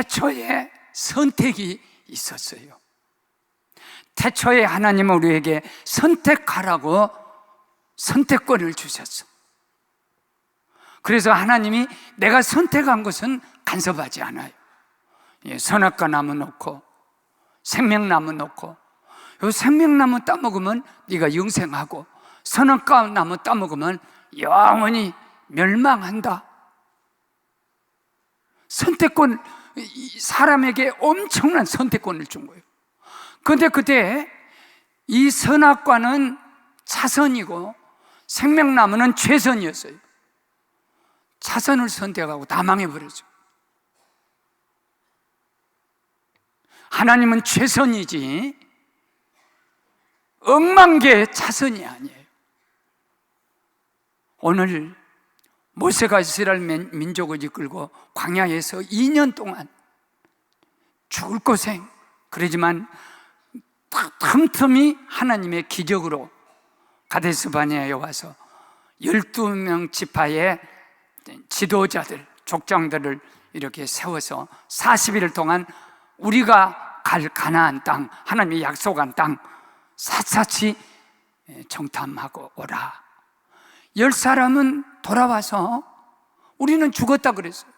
태초에 선택이 있었어요. 태초에 하나님은 우리에게 선택하라고 선택권을 주셨어. 그래서 하나님이 내가 선택한 것은 간섭하지 않아요. 선악과 나무 놓고 생명나무 놓고, 요 생명나무 따먹으면 네가 영생하고 선악과 나무 따먹으면 영원히 멸망한다. 선택권, 사람에게 엄청난 선택권을 준 거예요. 그런데 그때 이 선악과는 차선이고 생명나무는 최선이었어요. 차선을 선택하고 다 망해버렸죠. 하나님은 최선이지 억만 개의 차선이 아니에요. 오늘 모세가 이스라엘 민족을 이끌고 광야에서 2년 동안 죽을 고생, 그러지만 틈틈이 하나님의 기적으로 가데스바네아에 와서 12명 지파의 지도자들, 족장들을 이렇게 세워서 40일 동안 우리가 갈 가나안 땅, 하나님이 약속한 땅 샅샅이 정탐하고 오라. 10사람은 돌아와서 우리는 죽었다 그랬어요.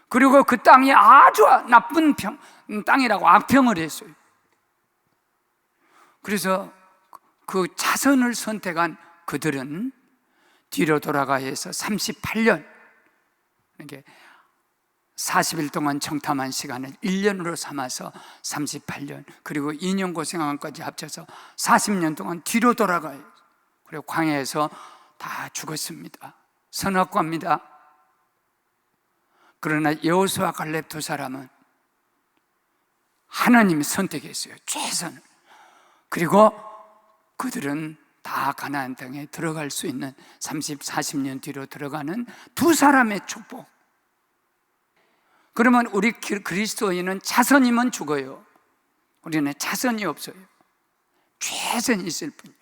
그리고 그 땅이 아주 나쁜 땅이라고 악평을 했어요. 그래서 그 차선을 선택한 그들은 뒤로 돌아가서 38년, 이렇게 40일 동안 정탐한 시간을 1년으로 삼아서 38년, 그리고 2년 고생한 것까지 합쳐서 40년 동안 뒤로 돌아가요. 그리고 광야에서 다 죽었습니다. 선악과입니다. 그러나 여호수아 갈렙 두 사람은 하나님이 선택했어요. 최선을. 그리고 그들은 다 가나안 땅에 들어갈 수 있는 30, 40년 뒤로 들어가는 두 사람의 축복. 그러면 우리 그리스도인은 차선이면 죽어요. 우리는 차선이 없어요. 최선이 있을 뿐이에요.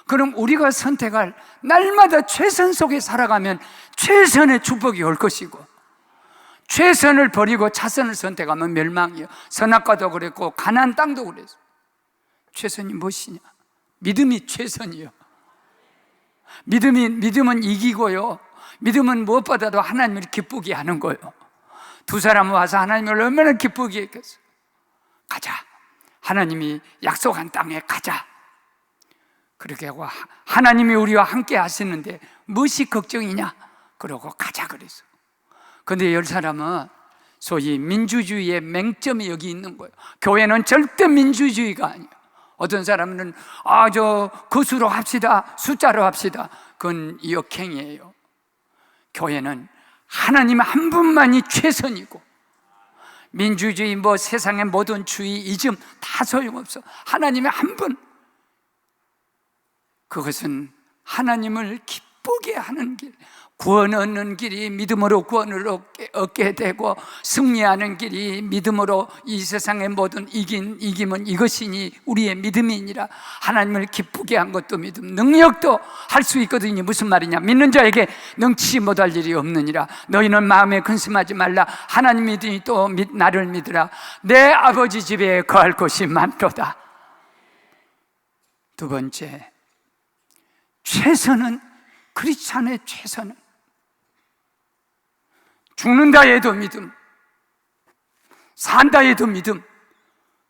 그럼 우리가 선택할 날마다 최선 속에 살아가면 최선의 축복이 올 것이고, 최선을 버리고 차선을 선택하면 멸망이요. 선악과도 그랬고 가나안 땅도 그랬어요. 최선이 무엇이냐? 믿음이 최선이요. 믿음은 이기고요. 믿음은 무엇보다도 하나님을 기쁘게 하는 거예요. 두 사람 와서 하나님을 얼마나 기쁘게 했겠어요. 가자. 하나님이 약속한 땅에 가자. 그렇게 하고 하나님이 우리와 함께 하시는데 무엇이 걱정이냐? 그러고 가자 그랬어. 그런데 10사람은 소위 민주주의의 맹점이 여기 있는 거예요. 교회는 절대 민주주의가 아니에요. 어떤 사람은 저 거수로 합시다, 숫자로 합시다. 그건 역행이에요. 교회는 하나님 한 분만이 최선이고, 민주주의 세상의 모든 주의 이즘 다 소용없어. 하나님의 한 분, 그것은 하나님을 기쁘게 하는 길, 구원 얻는 길이 믿음으로 구원을 얻게 되고, 승리하는 길이 믿음으로 이 세상의 모든 이김은 이것이니 우리의 믿음이니라. 하나님을 기쁘게 한 것도 믿음, 능력도 할 수 있거든요. 무슨 말이냐? 믿는 자에게 능치 못할 일이 없느니라. 너희는 마음에 근심하지 말라. 하나님 믿으니 또 나를 믿으라. 내 아버지 집에 거할 곳이 많도다. 두 번째, 최선은, 크리스찬의 최선은 죽는다 해도 믿음, 산다 해도 믿음,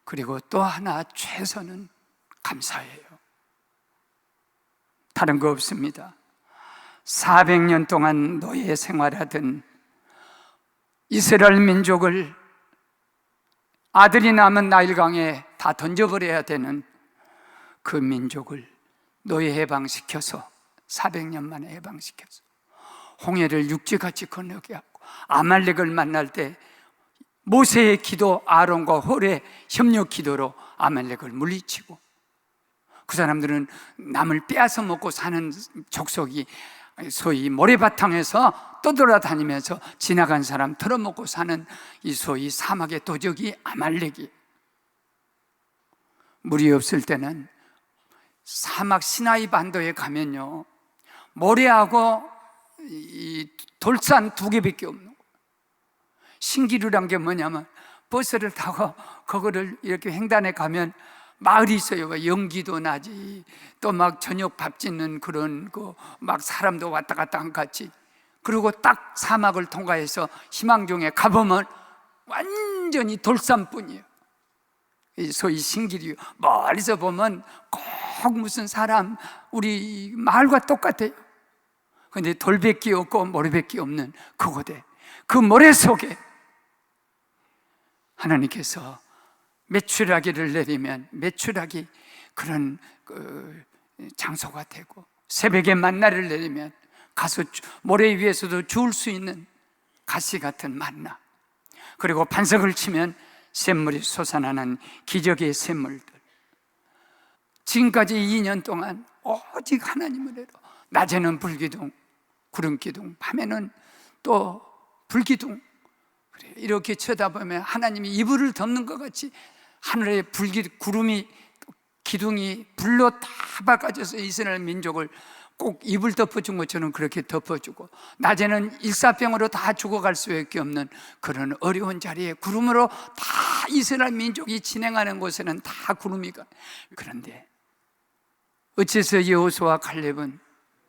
그리고 또 하나 최선은 감사예요. 다른 거 없습니다. 400년 동안 노예 생활하던 이스라엘 민족을 아들이 남은 나일강에 다 던져버려야 되는 그 민족을 노예 해방시켜서 400년 만에 해방시켜서 홍해를 육지같이 건너게 하고, 아말렉을 만날 때 모세의 기도, 아론과 홀의 협력 기도로 아말렉을 물리치고, 그 사람들은 남을 빼앗아 먹고 사는 족속이 소위 모래바탕에서 떠돌아다니면서 지나간 사람 털어먹고 사는 이 소위 사막의 도적이 아말렉이. 물이 없을 때는 사막 시나이 반도에 가면요, 모래하고 이 돌산 2개밖에 없는 거예요. 신기루란 게 뭐냐면 버스를 타고 그거를 이렇게 횡단에 가면 마을이 있어요. 연기도 나지, 또 막 저녁 밥 짓는 그런 막 사람도 왔다 갔다 한 같이. 그리고 딱 사막을 통과해서 희망종에 가보면 완전히 돌산뿐이에요. 소위 신기류. 멀리서 보면 꼭 무슨 사람, 우리 마을과 똑같아요. 근데 돌밖에 없고 모래밖에 없는 그곳에, 그 모래 속에 하나님께서 메추라기를 내리면 메추라기 그런 장소가 되고, 새벽에 만나를 내리면 가서 모래 위에서도 주울 수 있는 가시 같은 만나, 그리고 반석을 치면 샘물이 솟아나는 기적의 샘물들. 지금까지 2년 동안 오직 하나님을 해로, 낮에는 불기둥, 구름기둥, 밤에는 또 불기둥, 이렇게 쳐다보면 하나님이 이불을 덮는 것 같이 하늘에 구름이, 기둥이 불로 다 바꿔줘서 이스라엘 민족을 꼭 이불 덮어준 것처럼 그렇게 덮어주고, 낮에는 일사병으로 다 죽어갈 수밖에 없는 그런 어려운 자리에 구름으로 다 이스라엘 민족이 진행하는 곳에는 다 구름이 가. 그런데 어째서 여호수아와 갈렙은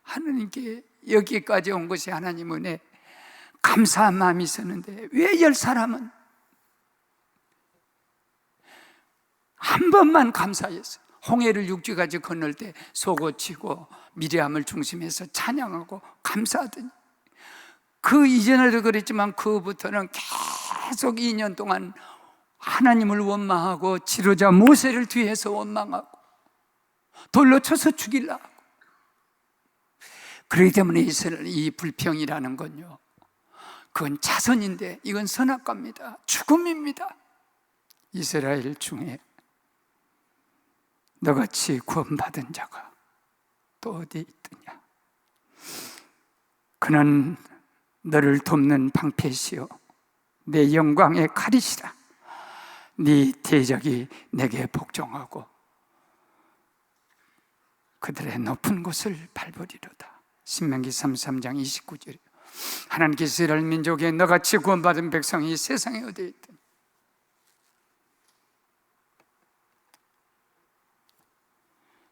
하나님께 여기까지 온 것이 하나님 은혜, 감사한 마음이 있었는데 왜 10사람은 한 번만 감사했어요? 홍해를 육지까지 건널 때 속옷치고 미리암을 중심해서 찬양하고 감사하더니, 그 이전에도 그랬지만 그부터는 계속 2년 동안 하나님을 원망하고 지도자 모세를 뒤에서 원망하고 돌로 쳐서 죽이려고. 그렇기 때문에 이 불평이라는 건요, 그건 자선인데 이건 선악과입니다. 죽음입니다. 이스라엘 중에 너같이 구원받은 자가 또 어디 있더냐? 그는 너를 돕는 방패시요 내 영광의 칼이시라. 네 대적이 내게 복종하고 그들의 높은 곳을 밟으리로다. 신명기 33장 29절. 하나님께서 이스라엘 민족에 너같이 구원받은 백성이 세상에 어디에 있더냐?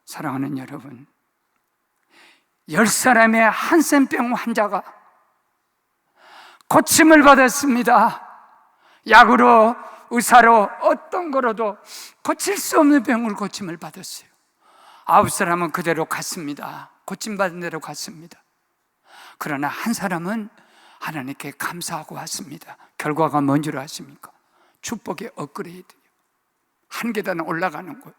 사랑하는 여러분, 10사람의 한센병 환자가 고침을 받았습니다. 약으로, 의사로, 어떤 거로도 고칠 수 없는 병을 고침을 받았어요. 9사람은 그대로 갔습니다. 고침받은 대로 갔습니다. 그러나 한 사람은 하나님께 감사하고 왔습니다. 결과가 뭔 줄 아십니까? 축복의 업그레이드예요. 한 계단 올라가는 거예요.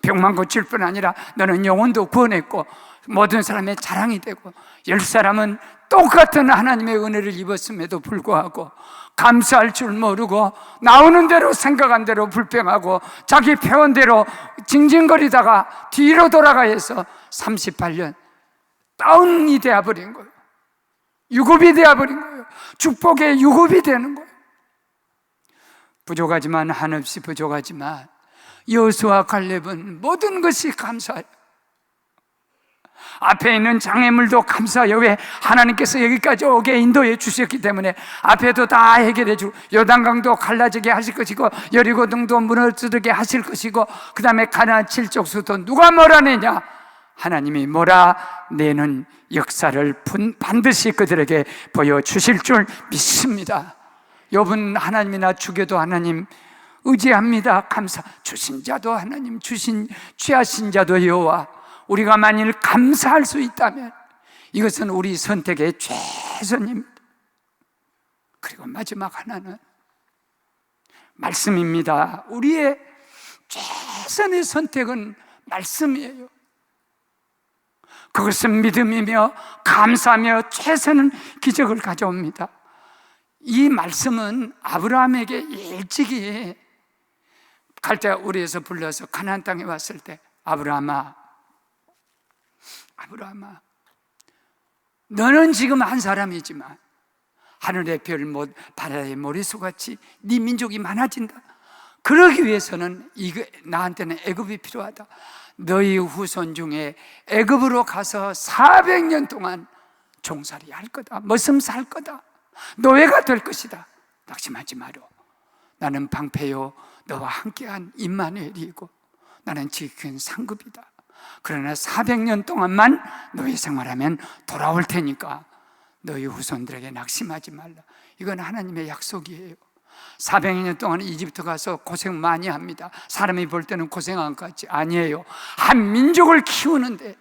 병만 고칠 뿐 아니라 너는 영혼도 구원했고 모든 사람의 자랑이 되고, 10사람은 똑같은 하나님의 은혜를 입었음에도 불구하고 감사할 줄 모르고 나오는 대로 생각한 대로 불평하고 자기 표현대로 징징거리다가 뒤로 돌아가서 38년 다운이 되어버린 거예요. 유급이 되어버린 거예요. 축복의 유급이 되는 거예요. 부족하지만, 한없이 부족하지만 여호수아와 갈렙은 모든 것이 감사해요. 앞에 있는 장애물도 감사해요. 왜? 하나님께서 여기까지 오게 인도해 주셨기 때문에 앞에도 다 해결해 주고, 요단강도 갈라지게 하실 것이고 여리고 등도 무너지게 하실 것이고, 그 다음에 가나안 7족수도 누가 몰아내냐? 하나님이 몰아내는 역사를 반드시 그들에게 보여주실 줄 믿습니다. 욥은 하나님이나 죽여도 하나님 의지합니다. 주신 자도 하나님, 취하신 자도 여호와. 우리가 만일 감사할 수 있다면 이것은 우리 선택의 최선입니다. 그리고 마지막 하나는 말씀입니다. 우리의 최선의 선택은 말씀이에요. 그것은 믿음이며 감사하며 최선은 기적을 가져옵니다. 이 말씀은 아브라함에게 일찍이 갈대아 우리에서 불러서 가나안 땅에 왔을 때, 아브라함아, 너는 지금 한 사람이지만 하늘의 별, 바다의 모래수같이 네 민족이 많아진다. 그러기 위해서는 나한테는 애굽이 필요하다. 너희 후손 중에 애굽으로 가서 400년 동안 종살이 할 거다. 머슴살 거다. 노예가 될 것이다. 낙심하지 마라. 나는 방패요 너와 함께한 임마누엘이고 나는 지극히 상급이다. 그러나 400년 동안만 너희 생활하면 돌아올 테니까 너희 후손들에게 낙심하지 말라. 이건 하나님의 약속이에요. 400년 동안 이집트 가서 고생 많이 합니다. 사람이 볼 때는 고생한 것 같지 아니에요. 한 민족을 키우는데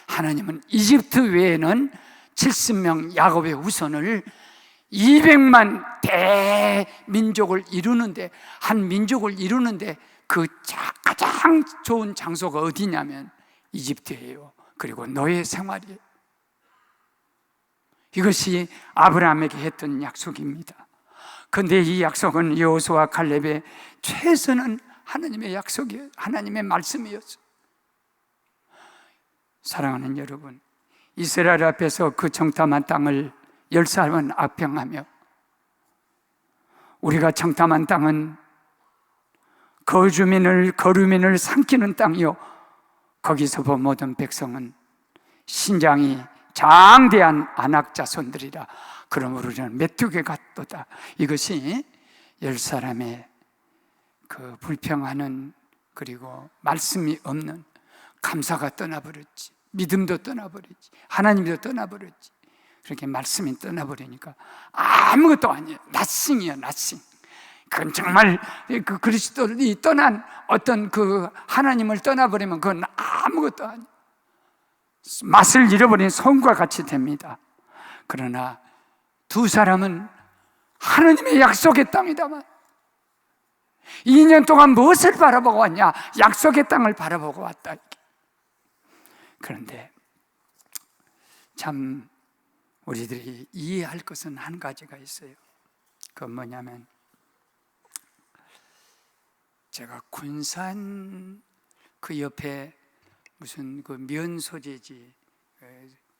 하나님은 이집트 외에는 70명 야곱의 후손을 200만 대민족을 이루는데, 한 민족을 이루는데 그 가장 좋은 장소가 어디냐면 이집트예요. 그리고 너의 생활이에요. 이것이 아브라함에게 했던 약속입니다. 그런데 이 약속은 여호수아와 갈렙의 최선은 하나님의 약속이에요. 하나님의 말씀이었어요. 사랑하는 여러분, 이스라엘 앞에서 그 정탐한 땅을 10살은 악평하며, 우리가 정탐한 땅은 거류민을 삼키는 땅이요 거기서 본 모든 백성은 신장이 장대한 안악자손들이라. 그러므로 우리는 메뚜기 같도다. 이것이 10사람의 그 불평하는, 그리고 말씀이 없는, 감사가 떠나버렸지, 믿음도 떠나버렸지, 하나님도 떠나버렸지. 그렇게 말씀이 떠나버리니까 아무것도 아니에요. 낫싱이에요, 낫싱. 그건 정말 그 그리스도를 떠난 어떤 그 하나님을 떠나버리면 그건 아무것도 아니에요. 맛을 잃어버린 손과 같이 됩니다. 그러나 두 사람은 하나님의 약속의 땅이다만 2년 동안 무엇을 바라보고 왔냐? 약속의 땅을 바라보고 왔다. 그런데 참 우리들이 이해할 것은 한 가지가 있어요. 그건 뭐냐면, 제가 군산 그 옆에 무슨 그 면 소재지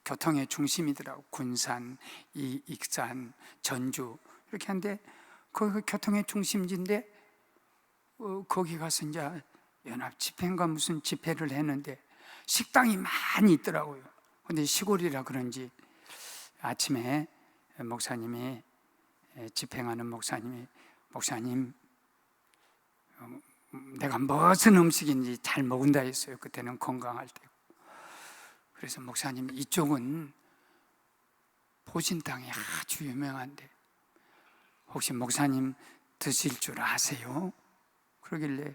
교통의 중심이더라고. 군산, 익산, 전주 이렇게 한데 그 교통의 중심지인데 거기 가서 이제 연합 집회인가 무슨 집회를 했는데 식당이 많이 있더라고요. 근데 시골이라 그런지 아침에 목사님이, 집행하는 목사님, 내가 무슨 음식인지 잘 먹은다 했어요. 그때는 건강할 때고. 그래서 목사님, 이쪽은 보신탕이 아주 유명한데 혹시 목사님 드실 줄 아세요? 그러길래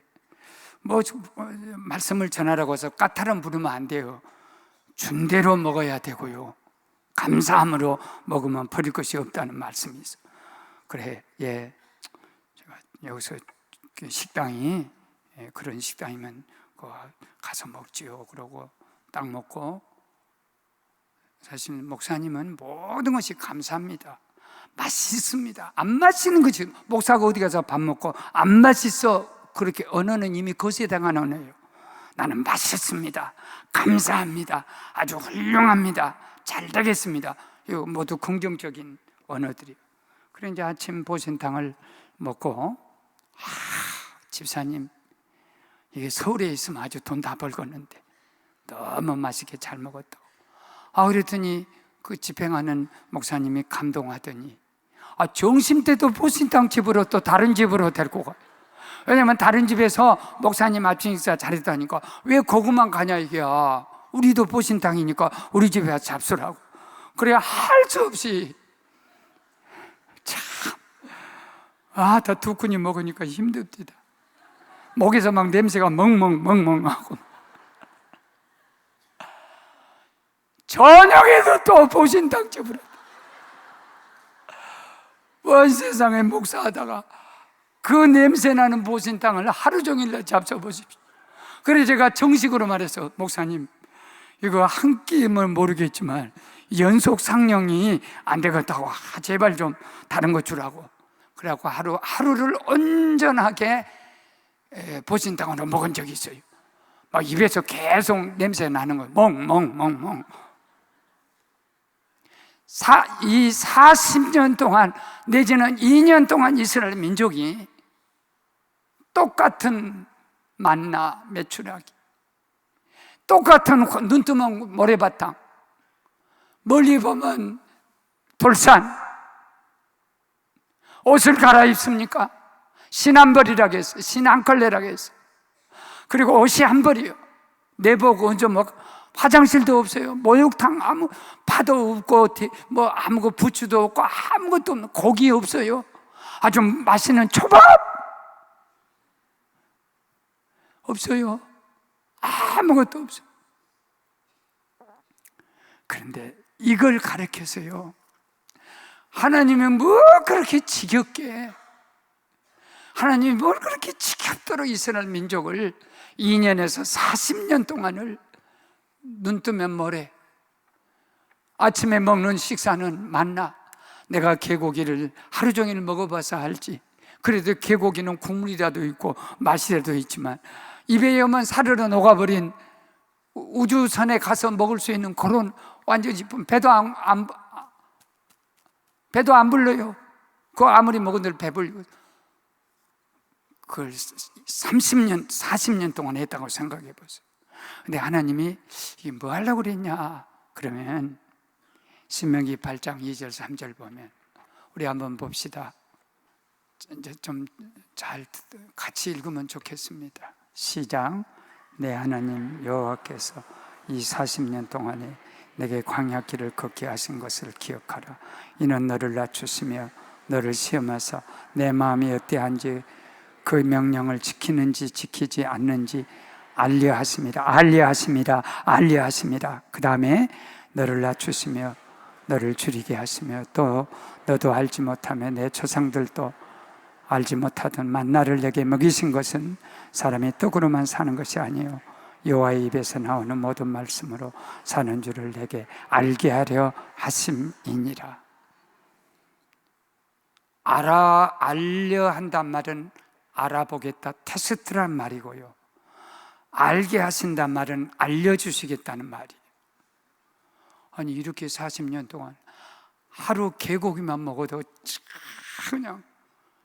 말씀을 전하라고 해서 까탈은 부르면 안 돼요. 준 대로 먹어야 되고요, 감사함으로 먹으면 버릴 것이 없다는 말씀이 있어요. 그래, 예, 제가 여기서 식당이 그런 식당이면 가서 먹지요. 그러고 딱 먹고, 사실 목사님은 모든 것이 감사합니다. 맛있습니다. 안 맛있는 것이, 목사가 어디 가서 밥 먹고 안 맛있어 그렇게 언어는 이미 거기에 당한 언어예요. 나는 맛있습니다, 감사합니다, 아주 훌륭합니다, 잘 되겠습니다. 이거 모두 긍정적인 언어들이에요. 그래 이제 아침 보신탕을 먹고, 집사님, 이게 서울에 있으면 아주 돈 다 벌겠는데 너무 맛있게 잘 먹었다고. 그랬더니 그 집행하는 목사님이 감동하더니, 점심 때도 보신탕 집으로 또 다른 집으로 데리고 가. 왜냐면 다른 집에서 목사님 아침 식사 잘했다니까 왜 거기만 가냐 이게야. 우리도 보신탕이니까 우리 집에 와서 잡수라고. 그래야 할 수 없이 참, 다 두 꾼이 먹으니까 힘듭니다. 목에서 막 냄새가 멍멍멍멍하고, 저녁에도 또 보신탕 집으로. 온 세상에 목사하다가 그 냄새나는 보신탕을 하루 종일 잡숴보십시오. 그래서 제가 정식으로 말해서, 목사님, 이거 한 끼임을 모르겠지만 연속 상영이 안 되겠다고, 제발 좀 다른 거 주라고. 그래갖고 하루를 온전하게 보신탕으로 먹은 적이 있어요. 막 입에서 계속 냄새 나는 거예요. 멍멍멍멍. 이 40년 동안 내지는 2년 동안 이스라엘 민족이 똑같은 만나 메추라기, 똑같은 눈뜨면 모래바탕, 멀리 보면 돌산, 옷을 갈아입습니까? 신한벌이라고 했어요. 신한컬레라고 했어요. 그리고 옷이 한 벌이요. 내복 언제 뭐 화장실도 없어요. 목욕탕 아무 파도 없고 뭐 아무것도 부추도 없고 아무것도 없는, 고기 없어요. 아주 맛있는 초밥 없어요. 아무것도 없어요. 그런데 이걸 가르쳐서요, 하나님은 뭐 그렇게 지겹게, 하나님이 뭘 그렇게 지겹도록 이스라엘 민족을 2년에서 40년 동안을 눈 뜨면 모래, 아침에 먹는 식사는 만나. 내가 개고기를 하루 종일 먹어봐서 알지. 그래도 개고기는 국물이라도 있고 맛이라도 있지만 입에 오면 사르르 녹아버린 우주선에 가서 먹을 수 있는 그런 완전히 배도 안 불러요. 그거 아무리 먹은들 배불리고. 그걸 30년, 40년 동안 했다고 생각해 보세요. 근데 하나님이 이게 뭐 하려고 그랬냐? 그러면 신명기 8장 2절 3절 보면 우리 한번 봅시다. 이제 좀 잘 같이 읽으면 좋겠습니다. 시작. 내 하나님 여호와께서 이 40년 동안에 내게 광야길을 걷게 하신 것을 기억하라. 이는 너를 낮추시며 너를 시험하사 내 마음이 어떠한지 그 명령을 지키는지 지키지 않는지 알려하십니다. 그 다음에 너를 낮추시며 너를 줄이게 하시며 또 너도 알지 못하며 내 조상들도 알지 못하던 만나를 내게 먹이신 것은 사람이 떡으로만 사는 것이 아니요 여호와의 입에서 나오는 모든 말씀으로 사는 줄을 내게 알게 하려 하심이니라. 알려 한단 말은 알아보겠다, 테스트란 말이고요, 알게 하신단 말은 알려주시겠다는 말이에요. 아니 이렇게 40년 동안 하루 개고기만 먹어도 그냥,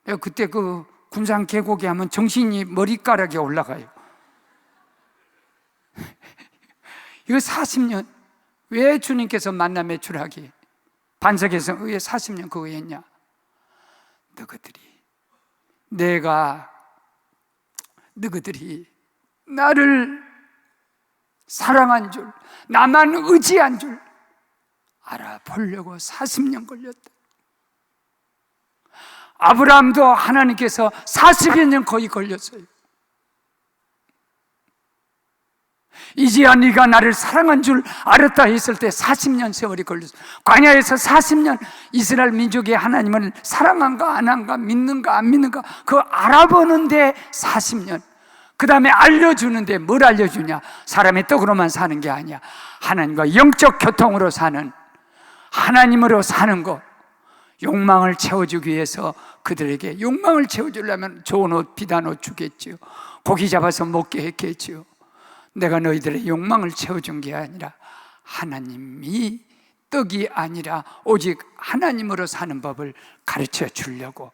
내가 그때 그 군산 개고기 하면 정신이 머리카락에 올라가요. 이거 40년 왜 주님께서 만나 매출하기 반석에서 왜 40년 그거 했냐? 너희들이 나를 사랑한 줄, 나만 의지한 줄 알아보려고 40년 걸렸다. 아브라함도 하나님께서 40여 년 거의 걸렸어요. 이제야 네가 나를 사랑한 줄 알았다 했을 때 40년 세월이 걸렸어요. 광야에서 40년 이스라엘 민족이 하나님을 사랑한가 안 한가, 믿는가 안 믿는가 그거 알아보는데 40년. 그 다음에 알려주는데 뭘 알려주냐? 사람의 떡으로만 사는 게 아니야. 하나님과 영적 교통으로 사는, 하나님으로 사는 것. 욕망을 채워주기 위해서 그들에게 욕망을 채워주려면 좋은 옷, 비단 옷 주겠지요. 고기 잡아서 먹게 했겠지요. 내가 너희들의 욕망을 채워준 게 아니라 하나님이 떡이 아니라 오직 하나님으로 사는 법을 가르쳐 주려고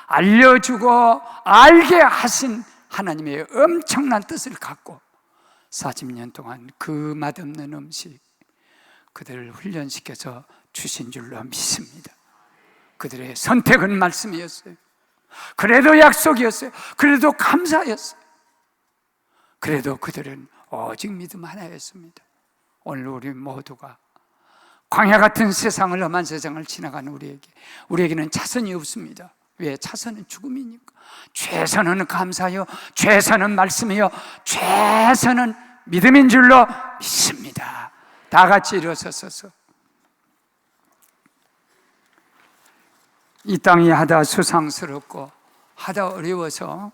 알려주고 알게 하신 하나님의 엄청난 뜻을 갖고 40년 동안 그 맛없는 음식 그들을 훈련시켜서 주신 줄로 믿습니다. 그들의 선택은 말씀이었어요. 그래도 약속이었어요. 그래도 감사였어요. 그래도 그들은 오직 믿음 하나였습니다. 오늘 우리 모두가 광야 같은 세상을, 험한 세상을 지나가는 우리에게는 차선이 없습니다. 왜? 차선은 죽음이니까. 최선은 감사요, 최선은 말씀이요, 최선은 믿음인 줄로 믿습니다. 다 같이 일어서서 이 땅이 하다 수상스럽고 하다 어려워서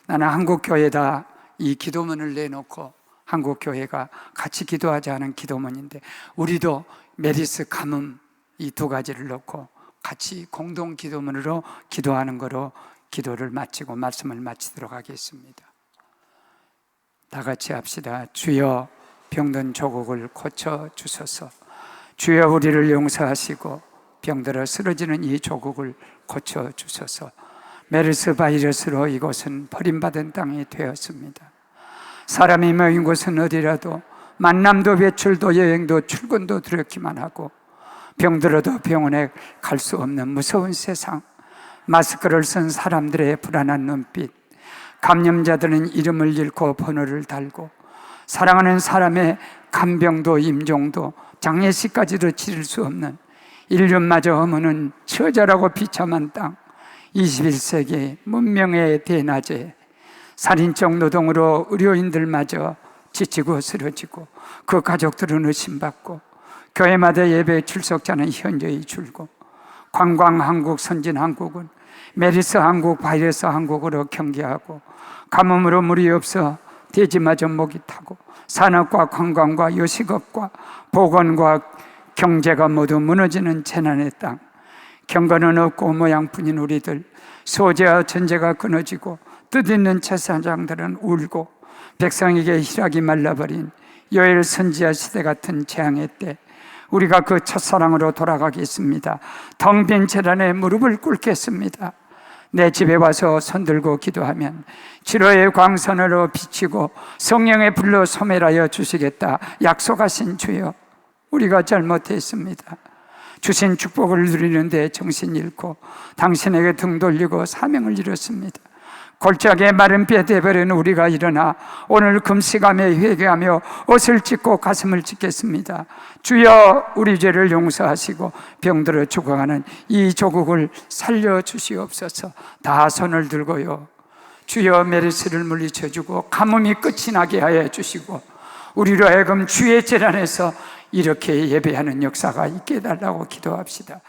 나는 한국교회다 이 기도문을 내놓고 한국교회가 같이 기도하지 않은 기도문인데 우리도 메리스 가뭄 이 두 가지를 놓고 같이 공동 기도문으로 기도하는 거로 기도를 마치고 말씀을 마치도록 하겠습니다. 다 같이 합시다. 주여 병든 조국을 고쳐주소서. 주여 우리를 용서하시고 병들어 쓰러지는 이 조국을 고쳐주소서. 메르스 바이러스로 이곳은 버림받은 땅이 되었습니다. 사람이 모인 곳은 어디라도 만남도 외출도 여행도 출근도 두렵기만 하고 병들어도 병원에 갈 수 없는 무서운 세상, 마스크를 쓴 사람들의 불안한 눈빛, 감염자들은 이름을 잃고 번호를 달고, 사랑하는 사람의 간병도 임종도 장례식까지도 치를 수 없는 인륜마저 허무는 처절하고 비참한 땅, 21세기 문명의 대낮에 살인적 노동으로 의료인들마저 지치고 쓰러지고, 그 가족들은 의심받고, 교회마다 예배 출석자는 현저히 줄고, 관광 한국, 선진 한국은 메르스 한국, 바이러스 한국으로 경계하고, 가뭄으로 물이 없어 돼지마저 목이 타고, 산업과 관광과 요식업과 보건과 경제가 모두 무너지는 재난의 땅, 경건은 없고 모양뿐인 우리들, 소재와 전제가 끊어지고 뜻있는 제사장들은 울고, 백성에게 희락이 말라버린 요엘 선지자 시대 같은 재앙의 때 우리가 그 첫사랑으로 돌아가겠습니다. 텅 빈 재단에 무릎을 꿇겠습니다. 내 집에 와서 손들고 기도하면 치료의 광선으로 비치고 성령의 불로 소멸하여 주시겠다 약속하신 주여, 우리가 잘못했습니다. 주신 축복을 누리는데 정신 잃고 당신에게 등 돌리고 사명을 잃었습니다. 골짜기에 마른 뼈 되버린 우리가 일어나 오늘 금식하며 회개하며 옷을 찢고 가슴을 찢겠습니다. 주여, 우리 죄를 용서하시고 병들어 죽어가는 이 조국을 살려주시옵소서. 다 손을 들고요, 주여 메르스를 물리쳐주고 가뭄이 끝이 나게 하여 주시고, 우리로 하여금 주의 재단에서 이렇게 예배하는 역사가 있게 해달라고 기도합시다.